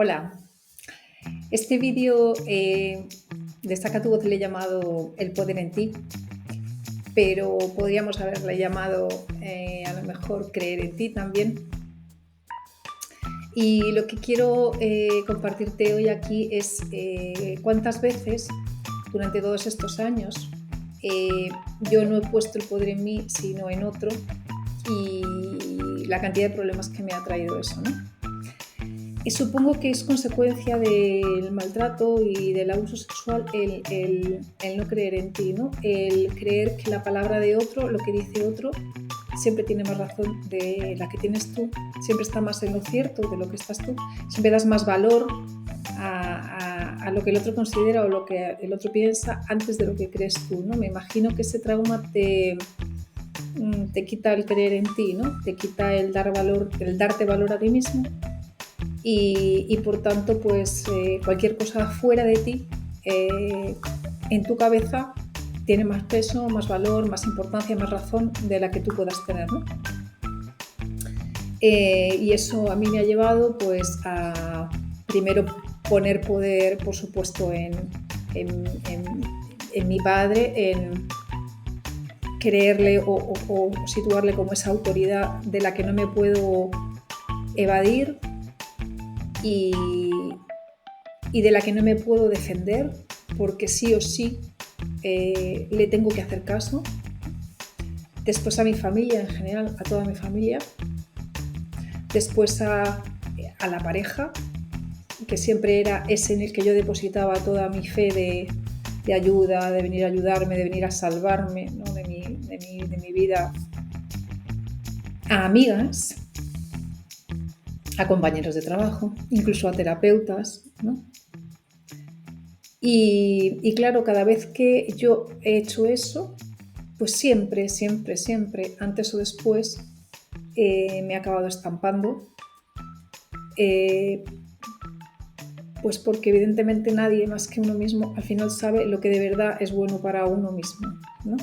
Hola, este vídeo Destaca tu voz le he llamado El poder en ti, pero podríamos haberle llamado a lo mejor Creer en ti también. Y lo que quiero compartirte hoy aquí es cuántas veces durante todos estos años yo no he puesto el poder en mí, sino en otro, y la cantidad de problemas que me ha traído eso, ¿no? Y supongo que es consecuencia del maltrato y del abuso sexual el no creer en ti, ¿no? El creer que la palabra de otro, lo que dice otro, siempre tiene más razón de la que tienes tú, siempre está más en lo cierto de lo que estás tú, siempre das más valor a lo que el otro considera o lo que el otro piensa antes de lo que crees tú, ¿no? Me imagino que ese trauma te quita el creer en ti, ¿no? Te quita el darte valor a ti mismo. Y por tanto, pues cualquier cosa fuera de ti, en tu cabeza, tiene más peso, más valor, más importancia, más razón de la que tú puedas tener, ¿no? Y eso a mí me ha llevado pues a primero poner poder, por supuesto, en mi padre, en creerle o situarle como esa autoridad de la que no me puedo evadir y de la que no me puedo defender, porque sí o sí le tengo que hacer caso. Después a mi familia en general, a toda mi familia. Después a la pareja, que siempre era ese en el que yo depositaba toda mi fe de ayuda, de venir a ayudarme, de venir a salvarme, ¿no? de mi vida. A amigas, a compañeros de trabajo, incluso a terapeutas, ¿no? Y claro, cada vez que yo he hecho eso, pues siempre, antes o después, me he acabado estampando. Pues porque evidentemente nadie más que uno mismo al final sabe lo que de verdad es bueno para uno mismo, ¿no?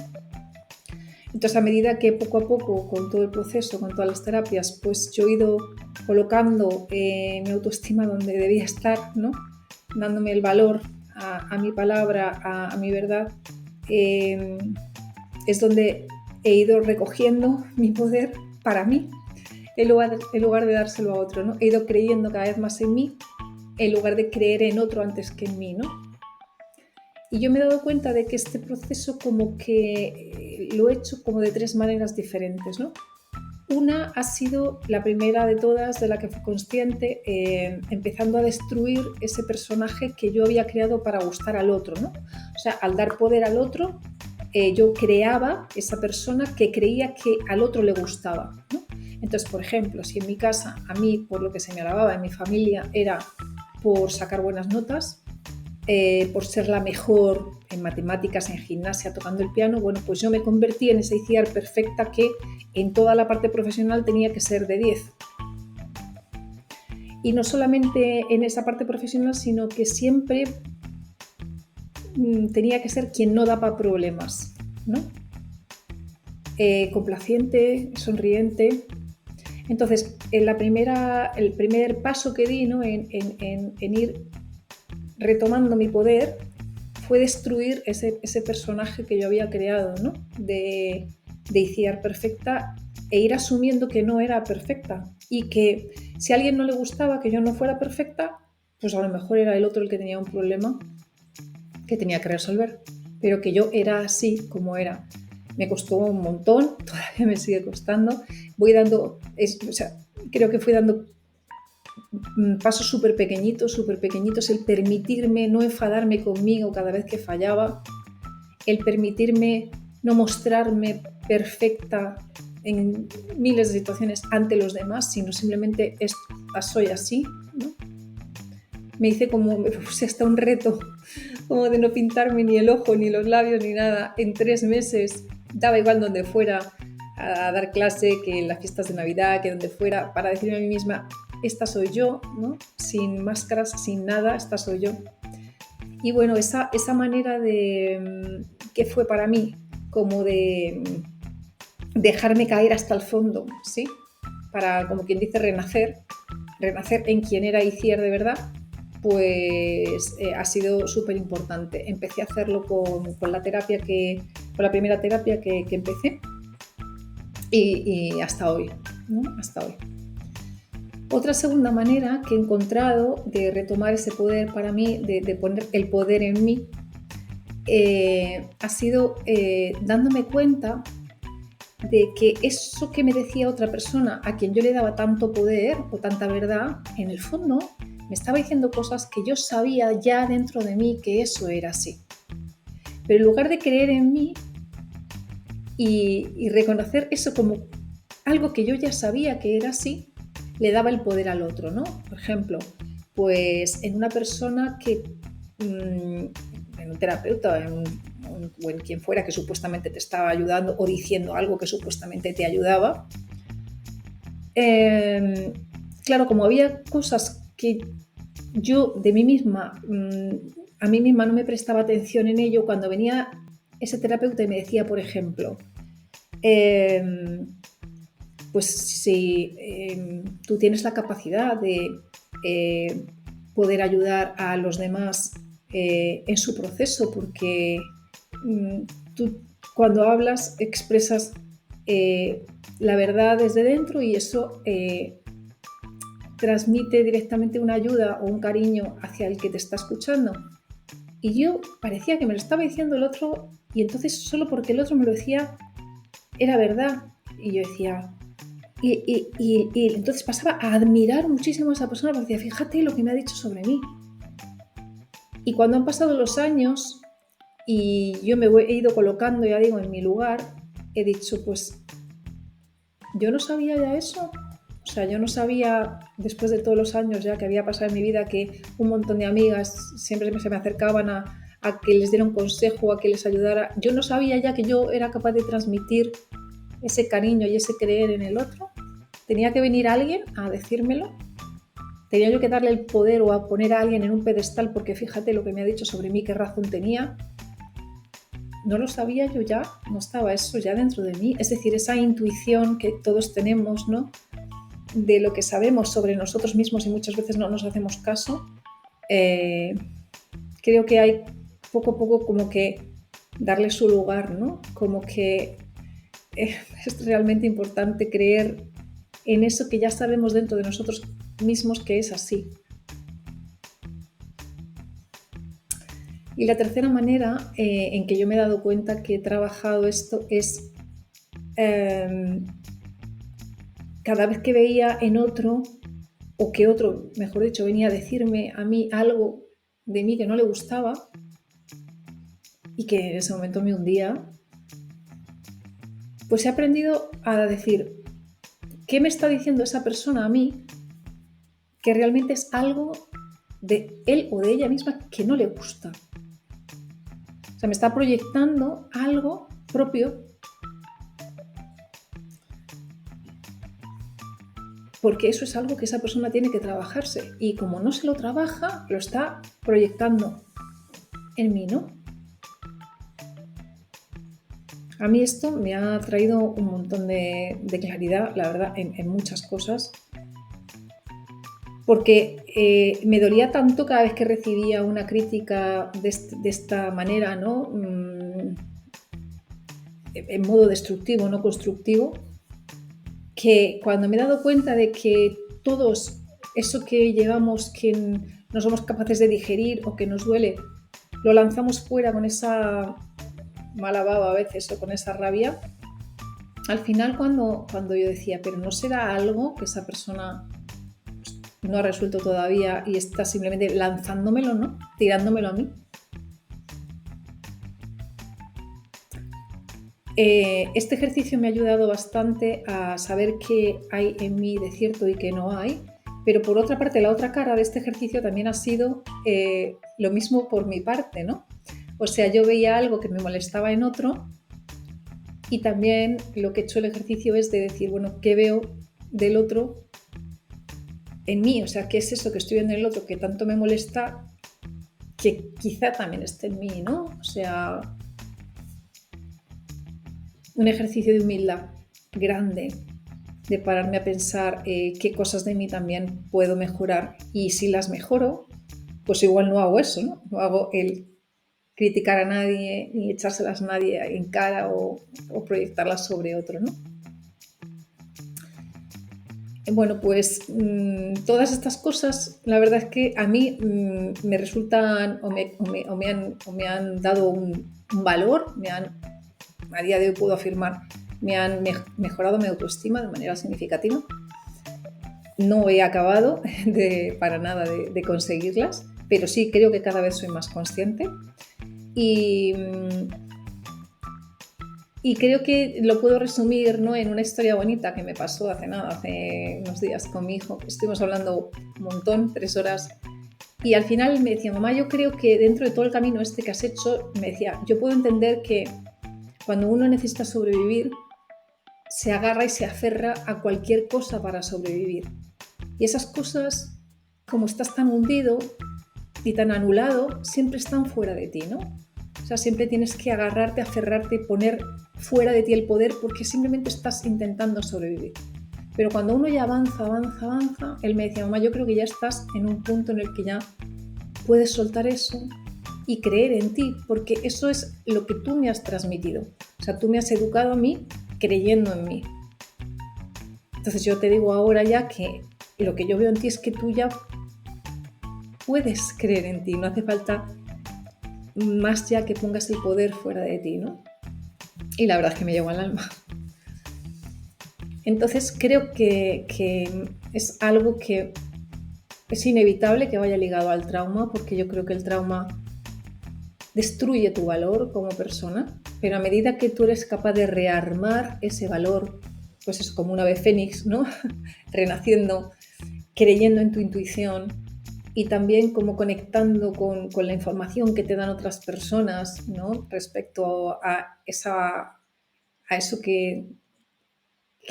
Entonces, a medida que poco a poco, con todo el proceso, con todas las terapias, pues yo he ido colocando mi autoestima donde debía estar, ¿no? Dándome el valor a mi palabra, a mi verdad, es donde he ido recogiendo mi poder para mí, en lugar de dárselo a otro, ¿no? He ido creyendo cada vez más en mí, en lugar de creer en otro antes que en mí, ¿no? Y yo me he dado cuenta de que este proceso como que lo he hecho como de tres maneras diferentes, ¿no? Una ha sido la primera de todas, de la que fui consciente, empezando a destruir ese personaje que yo había creado para gustar al otro, ¿no? O sea, al dar poder al otro, yo creaba esa persona que creía que al otro le gustaba, ¿no? Entonces, por ejemplo, si en mi casa, a mí, por lo que se me alababa en mi familia, era por sacar buenas notas, por ser la mejor en matemáticas, en gimnasia, tocando el piano, bueno, pues yo me convertí en esa ICIAR perfecta que en toda la parte profesional tenía que ser de 10. Y no solamente en esa parte profesional, sino que siempre tenía que ser quien no daba problemas, ¿no? Complaciente, sonriente. Entonces, el primer paso que di, ¿no? en ir retomando mi poder fue destruir ese personaje que yo había creado, ¿no? de ICIAR perfecta, e ir asumiendo que no era perfecta y que si a alguien no le gustaba que yo no fuera perfecta, pues a lo mejor era el otro el que tenía un problema que tenía que resolver, pero que yo era así como era. Me costó un montón, todavía me sigue costando. Creo que fui dando pasos súper pequeñitos, el permitirme no enfadarme conmigo cada vez que fallaba, el permitirme no mostrarme perfecta en miles de situaciones ante los demás, sino simplemente soy así, ¿no? Me puse hasta un reto como de no pintarme ni el ojo, ni los labios, ni nada. En 3 meses, daba igual donde fuera a dar clase, que en las fiestas de Navidad, que donde fuera, para decirme a mí misma, esta soy yo, ¿no? Sin máscaras, sin nada, esta soy yo. Y bueno, esa manera que fue para mí como de dejarme caer hasta el fondo, ¿sí? Para, como quien dice, renacer, renacer en quien era Itziar de verdad, pues ha sido súper importante. Empecé a hacerlo con la primera terapia que empecé y hasta hoy, ¿no? Hasta hoy. Otra segunda manera que he encontrado de retomar ese poder para mí, de poner el poder en mí, ha sido dándome cuenta de que eso que me decía otra persona, a quien yo le daba tanto poder o tanta verdad, en el fondo me estaba diciendo cosas que yo sabía ya dentro de mí que eso era así. Pero en lugar de creer en mí y reconocer eso como algo que yo ya sabía que era así, le daba el poder al otro, ¿no? Por ejemplo, pues en una persona que, en un terapeuta o en quien fuera que supuestamente te estaba ayudando o diciendo algo que supuestamente te ayudaba, claro, como había cosas que yo de mí misma, a mí misma no me prestaba atención en ello, cuando venía ese terapeuta y me decía, por ejemplo, pues si tú tienes la capacidad de poder ayudar a los demás en su proceso, porque tú cuando hablas expresas la verdad desde dentro y eso transmite directamente una ayuda o un cariño hacia el que te está escuchando. Y yo parecía que me lo estaba diciendo el otro y entonces solo porque el otro me lo decía era verdad. Y yo decía... Y entonces pasaba a admirar muchísimo a esa persona porque decía, fíjate lo que me ha dicho sobre mí. Y cuando han pasado los años y yo me he ido colocando, ya digo, en mi lugar, he dicho, pues yo no sabía ya eso. O sea, yo no sabía, después de todos los años ya que había pasado en mi vida, que un montón de amigas siempre se me acercaban a que les diera un consejo, a que les ayudara. Yo no sabía ya que yo era capaz de transmitir ese cariño y ese creer en el otro. Tenía que venir alguien a decírmelo. Tenía yo que darle el poder o a poner a alguien en un pedestal porque fíjate lo que me ha dicho sobre mí, qué razón tenía. No lo sabía yo ya, no estaba eso ya dentro de mí. Es decir, esa intuición que todos tenemos, ¿no? De lo que sabemos sobre nosotros mismos y muchas veces no nos hacemos caso. Creo que hay poco a poco como que darle su lugar, ¿no? Como que es realmente importante creer en eso que ya sabemos dentro de nosotros mismos que es así. Y la tercera manera en que yo me he dado cuenta que he trabajado esto es cada vez que veía en otro, o que otro, mejor dicho, venía a decirme a mí algo de mí que no le gustaba y que en ese momento me hundía, pues he aprendido a decir, ¿qué me está diciendo esa persona a mí que realmente es algo de él o de ella misma que no le gusta? O sea, me está proyectando algo propio porque eso es algo que esa persona tiene que trabajarse y como no se lo trabaja, lo está proyectando en mí, ¿no? A mí esto me ha traído un montón de claridad, la verdad, en muchas cosas, porque me dolía tanto cada vez que recibía una crítica de esta manera, ¿no? En modo destructivo, no constructivo, que cuando me he dado cuenta de que todos eso que llevamos, que no somos capaces de digerir o que nos duele, lo lanzamos fuera con esa mala baba a veces o con esa rabia, al final cuando yo decía, pero ¿no será algo que esa persona no ha resuelto todavía y está simplemente lanzándomelo, ¿no? Tirándomelo a mí? Este ejercicio me ha ayudado bastante a saber qué hay en mí de cierto y qué no hay, pero por otra parte, la otra cara de este ejercicio también ha sido lo mismo por mi parte, ¿no? O sea, yo veía algo que me molestaba en otro y también lo que he hecho el ejercicio es de decir, bueno, ¿qué veo del otro en mí? O sea, ¿qué es eso que estoy viendo en el otro que tanto me molesta que quizá también esté en mí, ¿no? O sea, un ejercicio de humildad grande. de pararme a pensar qué cosas de mí también puedo mejorar, y si las mejoro, pues igual no hago eso, ¿no? No hago el criticar a nadie ni echárselas a nadie en cara o proyectarlas sobre otro, ¿no? Bueno, pues todas estas cosas, la verdad es que a mí me resultan o me han dado un valor, a día de hoy puedo afirmar, me han mejorado mi autoestima de manera significativa. No he acabado para nada de conseguirlas, pero sí creo que cada vez soy más consciente y, y creo que lo puedo resumir, ¿no?, en una historia bonita que me pasó hace unos días con mi hijo. Estuvimos hablando un montón, 3 horas, y al final me decía: mamá, yo creo que dentro de todo el camino este que has hecho, me decía, yo puedo entender que cuando uno necesita sobrevivir, se agarra y se aferra a cualquier cosa para sobrevivir. Y esas cosas, como estás tan hundido y tan anulado, siempre están fuera de ti, ¿no? O sea, siempre tienes que agarrarte, aferrarte, poner fuera de ti el poder, porque simplemente estás intentando sobrevivir. Pero cuando uno ya avanza, él me decía: mamá, yo creo que ya estás en un punto en el que ya puedes soltar eso y creer en ti, porque eso es lo que tú me has transmitido. O sea, tú me has educado a mí creyendo en mí. Entonces yo te digo ahora ya que lo que yo veo en ti es que tú ya puedes creer en ti, no hace falta más ya que pongas el poder fuera de ti, ¿no? Y la verdad es que me llegó al alma. Entonces creo que es algo que es inevitable que vaya ligado al trauma, porque yo creo que el trauma destruye tu valor como persona, pero a medida que tú eres capaz de rearmar ese valor, pues es como una ave fénix, ¿no? Renaciendo, creyendo en tu intuición y también como conectando con la información que te dan otras personas, ¿no?, respecto a eso que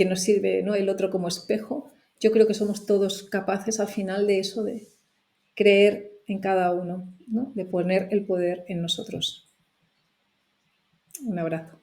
nos sirve, ¿no?, el otro como espejo. Yo creo que somos todos capaces al final de eso, de creer en cada uno, ¿no?, de poner el poder en nosotros. Un abrazo.